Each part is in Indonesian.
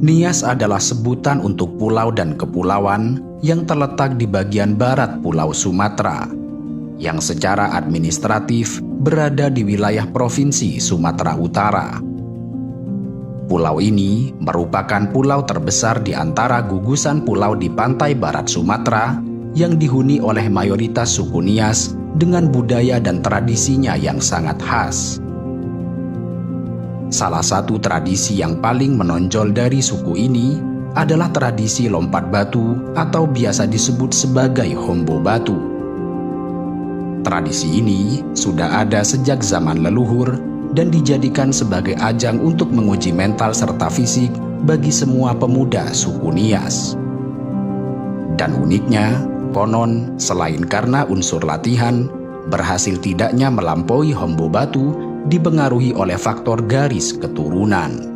Nias adalah sebutan untuk pulau dan kepulauan yang terletak di bagian barat Pulau Sumatera, yang secara administratif berada di wilayah Provinsi Sumatera Utara. Pulau ini merupakan pulau terbesar di antara gugusan pulau di pantai barat Sumatera yang dihuni oleh mayoritas suku Nias dengan budaya dan tradisinya yang sangat khas. Salah satu tradisi yang paling menonjol dari suku ini adalah tradisi lompat batu atau biasa disebut sebagai hombo batu. Tradisi ini sudah ada sejak zaman leluhur dan dijadikan sebagai ajang untuk menguji mental serta fisik bagi semua pemuda suku Nias. Dan uniknya, konon selain karena unsur latihan, berhasil tidaknya melampaui hombo batu dipengaruhi oleh faktor garis keturunan.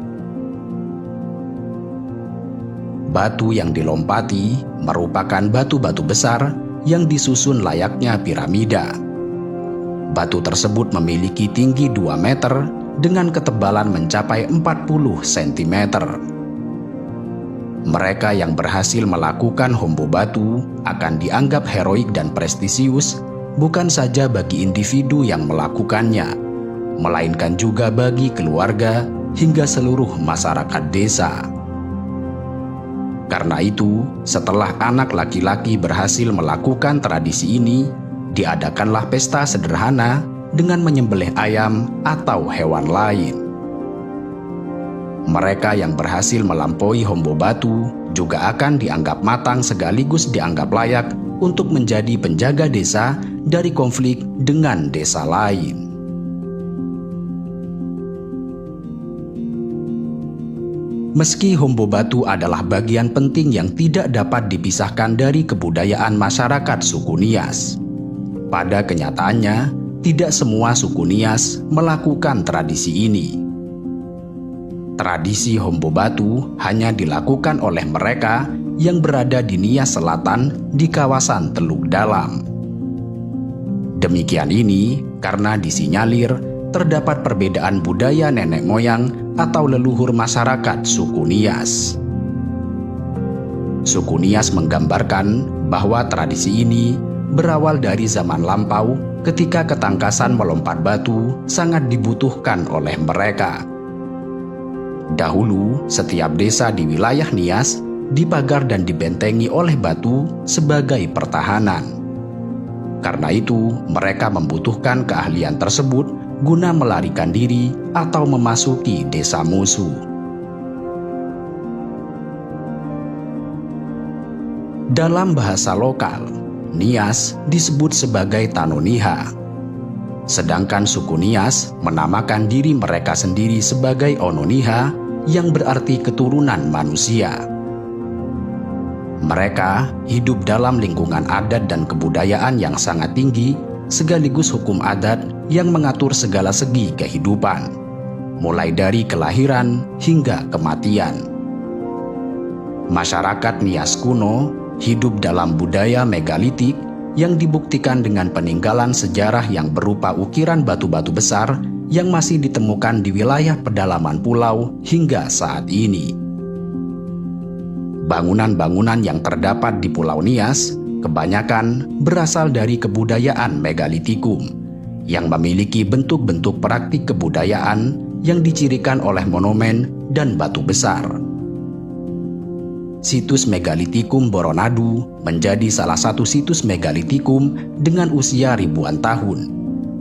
Batu yang dilompati merupakan batu-batu besar yang disusun layaknya piramida. Batu tersebut memiliki tinggi 2 meter dengan ketebalan mencapai 40 cm. Mereka yang berhasil melakukan hombo batu akan dianggap heroik dan prestisius bukan saja bagi individu yang melakukannya, melainkan juga bagi keluarga hingga seluruh masyarakat desa. Karena itu, setelah anak laki-laki berhasil melakukan tradisi ini, diadakanlah pesta sederhana dengan menyembelih ayam atau hewan lain. Mereka yang berhasil melampaui hombo batu juga akan dianggap matang sekaligus dianggap layak untuk menjadi penjaga desa dari konflik dengan desa lain. Meski hombo batu adalah bagian penting yang tidak dapat dipisahkan dari kebudayaan masyarakat suku Nias, pada kenyataannya tidak semua suku Nias melakukan tradisi ini. Tradisi hombo batu hanya dilakukan oleh mereka yang berada di Nias Selatan di kawasan Teluk Dalam. Demikian ini karena disinyalir terdapat perbedaan budaya nenek moyang atau leluhur masyarakat suku Nias. Suku Nias menggambarkan bahwa tradisi ini berawal dari zaman lampau ketika ketangkasan melompat batu sangat dibutuhkan oleh mereka. Dahulu, setiap desa di wilayah Nias dipagar dan dibentengi oleh batu sebagai pertahanan. Karena itu, mereka membutuhkan keahlian tersebut guna melarikan diri atau memasuki desa musuh. Dalam bahasa lokal, Nias disebut sebagai Tanoniha. Sedangkan suku Nias menamakan diri mereka sendiri sebagai Ononiha yang berarti keturunan manusia. Mereka hidup dalam lingkungan adat dan kebudayaan yang sangat tinggi sekaligus hukum adat yang mengatur segala segi kehidupan, mulai dari kelahiran hingga kematian. Masyarakat Nias kuno hidup dalam budaya megalitik yang dibuktikan dengan peninggalan sejarah yang berupa ukiran batu-batu besar yang masih ditemukan di wilayah pedalaman pulau hingga saat ini. Bangunan-bangunan yang terdapat di Pulau Nias kebanyakan berasal dari kebudayaan megalitikum yang memiliki bentuk-bentuk praktik kebudayaan yang dicirikan oleh monumen dan batu besar. Situs megalitikum Boronadu menjadi salah satu situs megalitikum dengan usia ribuan tahun,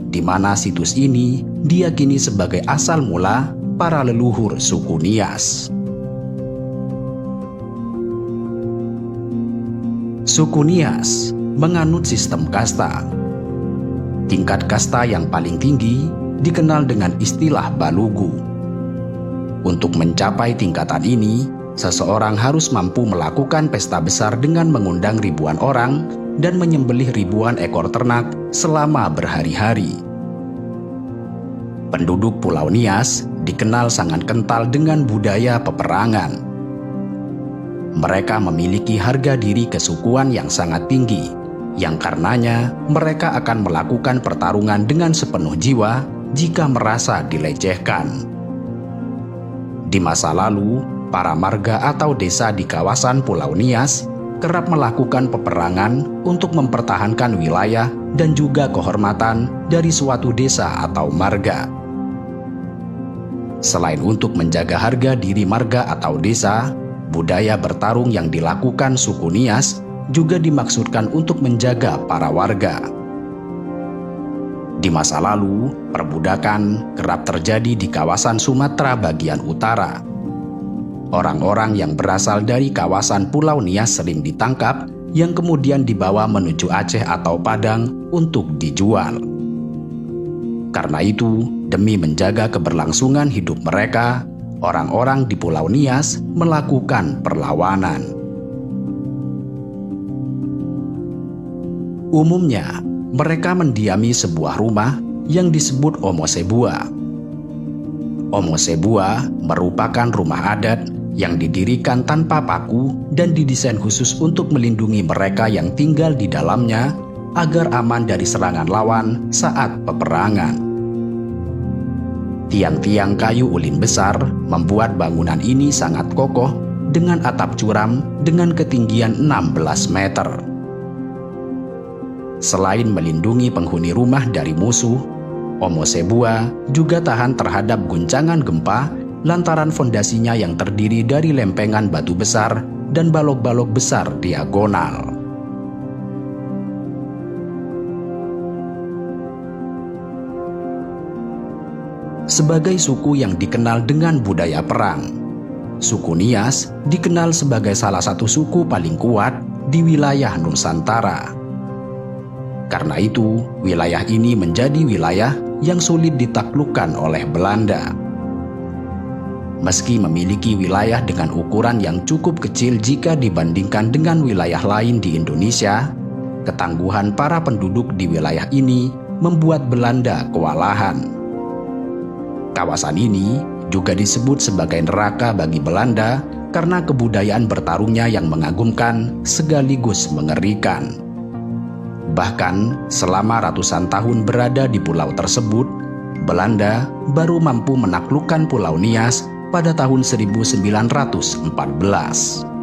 di mana situs ini diyakini sebagai asal mula para leluhur suku Nias. Suku Nias menganut sistem kasta. Tingkat kasta yang paling tinggi dikenal dengan istilah Balugu. Untuk mencapai tingkatan ini, seseorang harus mampu melakukan pesta besar dengan mengundang ribuan orang dan menyembelih ribuan ekor ternak selama berhari-hari. Penduduk Pulau Nias dikenal sangat kental dengan budaya peperangan. Mereka memiliki harga diri kesukuan yang sangat tinggi, yang karenanya mereka akan melakukan pertarungan dengan sepenuh jiwa jika merasa dilecehkan. Di masa lalu, para marga atau desa di kawasan Pulau Nias kerap melakukan peperangan untuk mempertahankan wilayah dan juga kehormatan dari suatu desa atau marga. Selain untuk menjaga harga diri marga atau desa, budaya bertarung yang dilakukan suku Nias juga dimaksudkan untuk menjaga para warga. Di masa lalu, perbudakan kerap terjadi di kawasan Sumatera bagian utara. Orang-orang yang berasal dari kawasan Pulau Nias sering ditangkap, yang kemudian dibawa menuju Aceh atau Padang untuk dijual. Karena itu, demi menjaga keberlangsungan hidup mereka, orang-orang di Pulau Nias melakukan perlawanan. Umumnya, mereka mendiami sebuah rumah yang disebut Omosebua. Omosebua merupakan rumah adat yang didirikan tanpa paku dan didesain khusus untuk melindungi mereka yang tinggal di dalamnya agar aman dari serangan lawan saat peperangan. Tiang-tiang kayu ulin besar membuat bangunan ini sangat kokoh dengan atap curam dengan ketinggian 16 meter. Selain melindungi penghuni rumah dari musuh, Omosebua juga tahan terhadap guncangan gempa lantaran fondasinya yang terdiri dari lempengan batu besar dan balok-balok besar diagonal. Sebagai suku yang dikenal dengan budaya perang, suku Nias dikenal sebagai salah satu suku paling kuat di wilayah Nusantara. Karena itu, wilayah ini menjadi wilayah yang sulit ditaklukkan oleh Belanda. Meski memiliki wilayah dengan ukuran yang cukup kecil jika dibandingkan dengan wilayah lain di Indonesia, ketangguhan para penduduk di wilayah ini membuat Belanda kewalahan. Kawasan ini juga disebut sebagai neraka bagi Belanda karena kebudayaan bertarungnya yang mengagumkan sekaligus mengerikan. Bahkan selama ratusan tahun berada di pulau tersebut, Belanda baru mampu menaklukkan Pulau Nias pada tahun 1914.